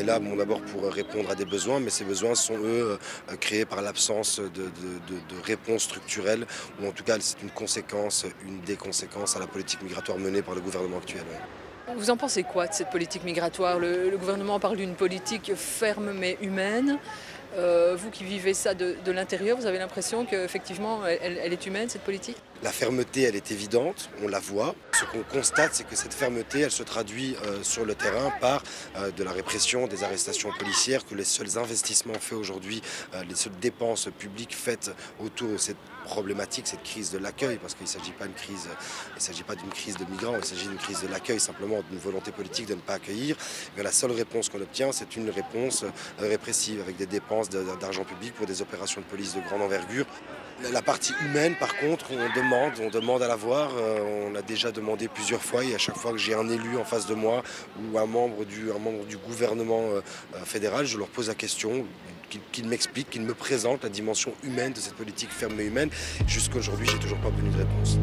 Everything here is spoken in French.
là d'abord pour répondre à des besoins, mais ces besoins sont eux créés par l'absence de réponse structurelle, ou en tout cas c'est une des conséquences à la politique migratoire menée par le gouvernement actuel. Ouais. Vous en pensez quoi de cette politique migratoire? Le gouvernement parle d'une politique ferme mais humaine. Vous qui vivez ça de l'intérieur, vous avez l'impression qu'effectivement elle est humaine, cette politique? La fermeté, elle est évidente, on la voit. Ce qu'on constate, c'est que cette fermeté, elle se traduit sur le terrain par de la répression, des arrestations policières, que les seuls investissements faits aujourd'hui, les seules dépenses publiques faites autour de cette problématique, cette crise de l'accueil, parce qu'il ne s'agit pas d'une crise de migrants, il s'agit d'une crise de l'accueil, simplement d'une volonté politique de ne pas accueillir. Mais la seule réponse qu'on obtient, c'est une réponse répressive, avec des dépenses d'argent public pour des opérations de police de grande envergure. La partie humaine, par contre, on demande à la voir. On a déjà demandé plusieurs fois, et à chaque fois que j'ai un élu en face de moi ou un membre du gouvernement fédéral, je leur pose la question, qu'ils m'expliquent, qu'ils me présentent la dimension humaine de cette politique ferme et humaine. Jusqu'à aujourd'hui, j'ai toujours pas obtenu de réponse.